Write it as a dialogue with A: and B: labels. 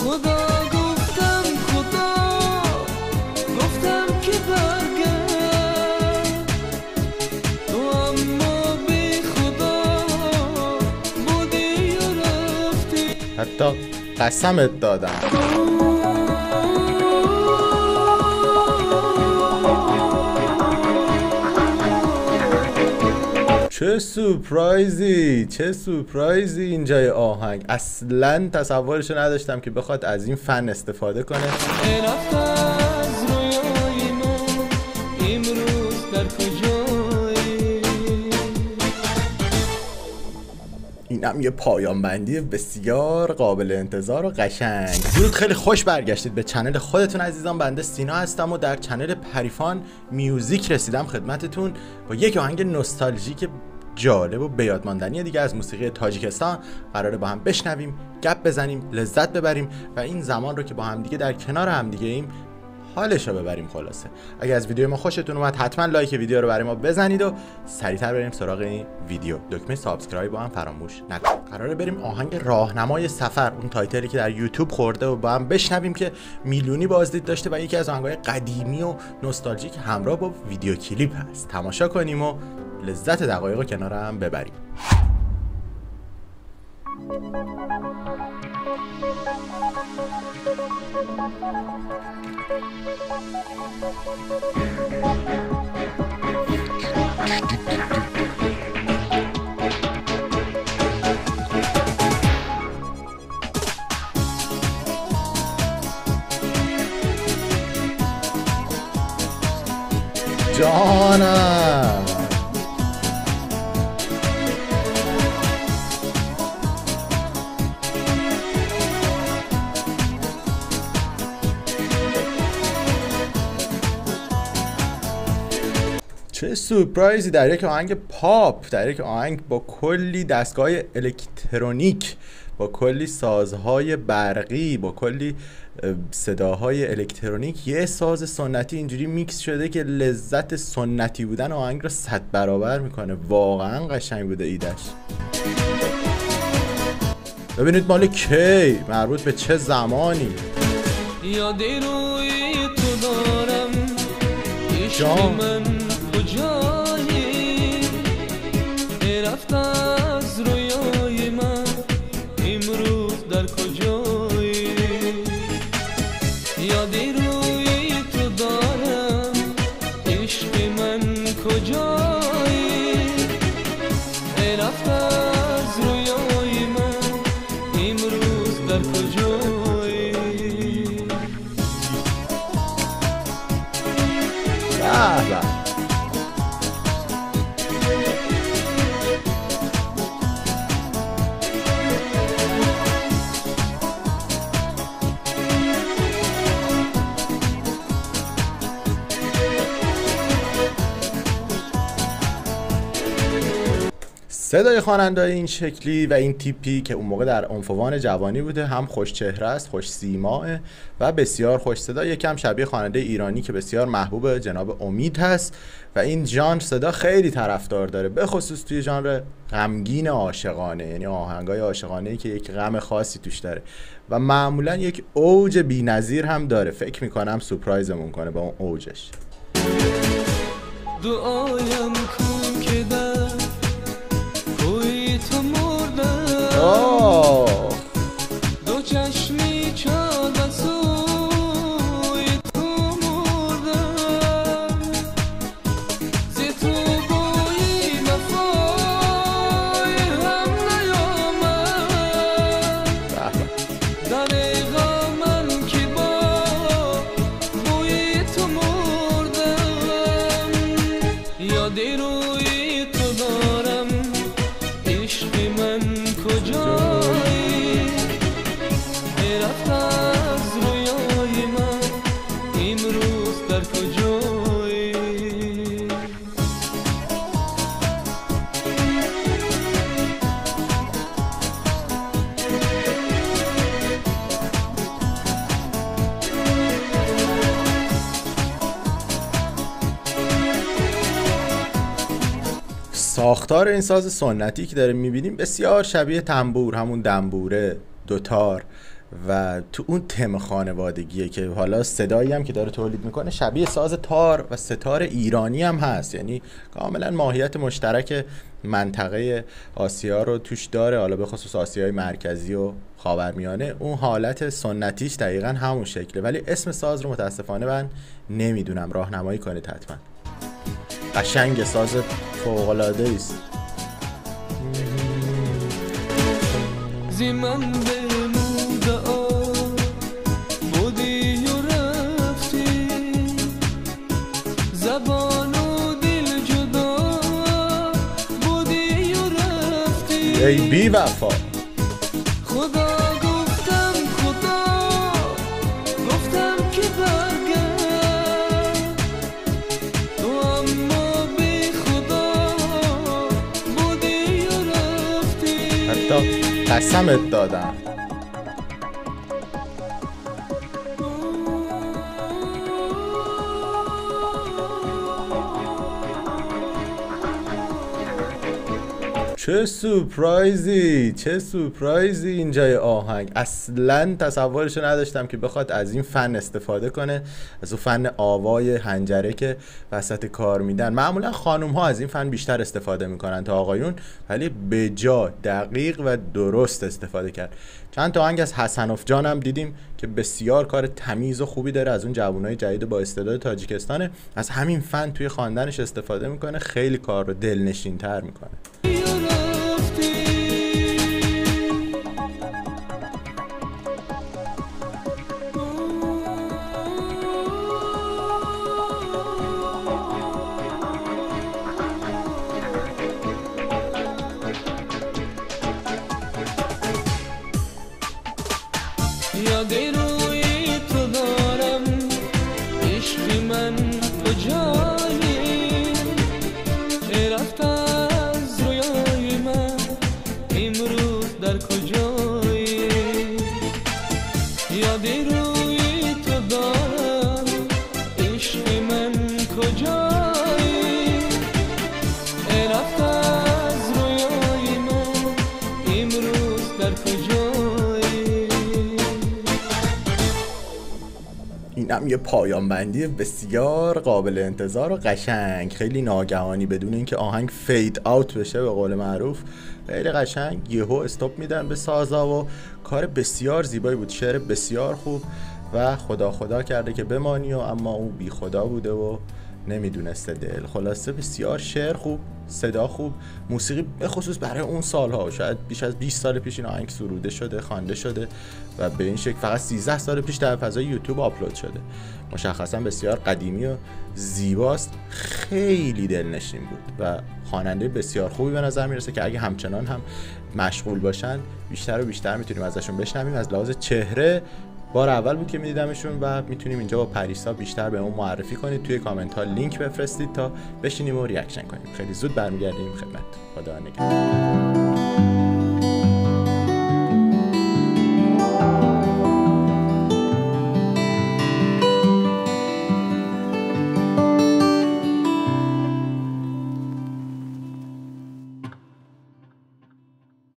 A: خدا گفتم که برگرد تو اما بی خدا بودی و رفتی
B: حتی قسمت دادم. چه سورپرایزی اینجای آهنگ. اصلا تصورشو نداشتم که بخواد از این فن استفاده کنه. اینم یه پایان بندی بسیار قابل انتظار و قشنگ. درود، خیلی خوش برگشتید به چنل خودتون عزیزان. بنده سینا هستم و در چنل پریفان میوزیک رسیدم خدمتتون با یک آهنگ نوستالژیک جالب و بیادماندنی دیگه از موسیقی تاجیکستان. قراره با هم بشنویم، گپ بزنیم، لذت ببریم و این زمان رو که با هم دیگه در کنار هم دیگه ایم حالش رو ببریم. خلاصه اگه از ویدیو ما خوشتون اومد حتما لایک ویدیو رو برای ما بزنید و سریعتر بریم سراغ این ویدیو. دکمه سابسکرایب با هم فراموش نکنید. قراره بریم آهنگ راهنمای سفر، اون تایتلی که در یوتیوب خورده و با هم بشنویم که میلیونی بازدید داشته و یکی از آهنگ‌های قدیمی و نوستالژیک همراه با ویدیو کلیپ هست. تماشا کنیم و لذت دقایق رو کنار هم ببریم. جانم چه سورپرایزی در یک آهنگ پاپ، در یک آهنگ با کلی دستگاه الکترونیک، با کلی سازهای برقی، با کلی صداهای الکترونیک. یه ساز سنتی اینجوری میکس شده که لذت سنتی بودن آهنگ رو 100 برابر میکنه. واقعا قشنگ بوده ایدش. ببینید مال کی، مربوط به چه زمانی.
A: یادی روی تو دارم
B: جان
A: من کجایی رفت از رویای من امروز در کجایی یادی روی تو دارم عشق من کجایی رفت از رویای من امروز در کجایی.
B: به صدای خواننده این شکلی و این تیپی که اون موقع در عنفوان جوانی بوده، هم خوش چهره است، خوش سیماه و بسیار خوش صدا. یکم شبیه خواننده ایرانی که بسیار محبوب جناب امید هست و این ژانر صدا خیلی طرفدار داره، به خصوص توی ژانر غمگین عاشقانه، یعنی آهنگای عاشقانه‌ای که یک غم خاصی توش داره و معمولا یک اوج بی‌نظیر هم داره. فکر می‌کنم سورپرایزمون کنه با اون اوجش.
A: دعایم کن که در کوی تو مردم دو چشمی چاد از سوی تو مردم زی تو بوی وفای هم نیامد دریغا من که با بوی تو مردم یادی روی تو دارم عشق من کجایی رفت از رویای من امروز در کجایی.
B: ساختار این ساز سنتی که داریم میبینیم بسیار شبیه تنبور، همون دنبوره، دوتار و تو اون تم خانوادگیه که حالا صدایی هم که داره تولید میکنه شبیه ساز تار و ستار ایرانی هم هست، یعنی کاملا ماهیت مشترک منطقه آسیا رو توش داره، حالا به خصوص آسیای مرکزی و خاورمیانه. اون حالت سنتیش دقیقا همون شکله، ولی اسم ساز رو متاسفانه من نمیدونم، راهنمایی کنید حتما. قشنگ، ساز فوق‌العاده است.
A: زیمن بموده بودی و رفتی، زبان و دل جدا بودی و رفتی.
B: ای بی وفا
A: خدا گفتم که برگرد، تو اما بی خدا بودی و رفتی.
B: حتی قسمت دادم. چه سورپرایزی اینجای آهنگ. اصلا تصورشو نداشتم که بخواد از این فن استفاده کنه، از اون فن آوای حنجره که وسط کار میدن. معمولا خانوم ها از این فن بیشتر استفاده میکنن تا آقایون، ولی به جا، دقیق و درست استفاده کرد. چند تا آهنگ از حسنوف جان هم دیدیم که بسیار کار تمیز و خوبی داره، از اون جوانای جدید با استعداد تاجیکستانه، از همین فن توی خواندنش استفاده میکنه، خیلی کار رو دلنشین تر میکنه.
A: یاد روی تو دارم عشق من کجایی، رفت از رویای من امروز در کجایی. یاد روی تو دارم عشق من کجایی، رفت از رویای من امروز در کجایی.
B: اینم یه پایان بندی بسیار قابل انتظار و قشنگ، خیلی ناگهانی بدون اینکه آهنگ فید آوت بشه به قول معروف. خیلی قشنگ یهو استاپ میدن به سازا و کار بسیار زیبایی بود، شعر بسیار خوب و خدا کرده که بمانی و اما اون بی خدا بوده و نمیدونسته دل. خلاصه بسیار شعر خوب، صدا خوب، موسیقی به خصوص برای اون سالها، شاید بیش از 20 سال پیش این آهنگ سروده شده، خوانده شده و به این شکل فقط 13 سال پیش در فضای یوتیوب آپلود شده. مشخصا بسیار قدیمی و زیباست، خیلی دلنشین بود و خواننده بسیار خوبی به نظر میرسه که اگه همچنان هم مشغول باشن بیشتر و بیشتر میتونیم ازشون بشنویم. از لحاظ چهره بار اول بود که میدیدمشون و میتونیم اینجا با پریسا بیشتر به اون معرفی کنید، توی کامنت ها لینک بفرستید تا بشینیم و ریاکشن کنیم. خیلی زود برمیگردیم خدمت. خدا نگهدار.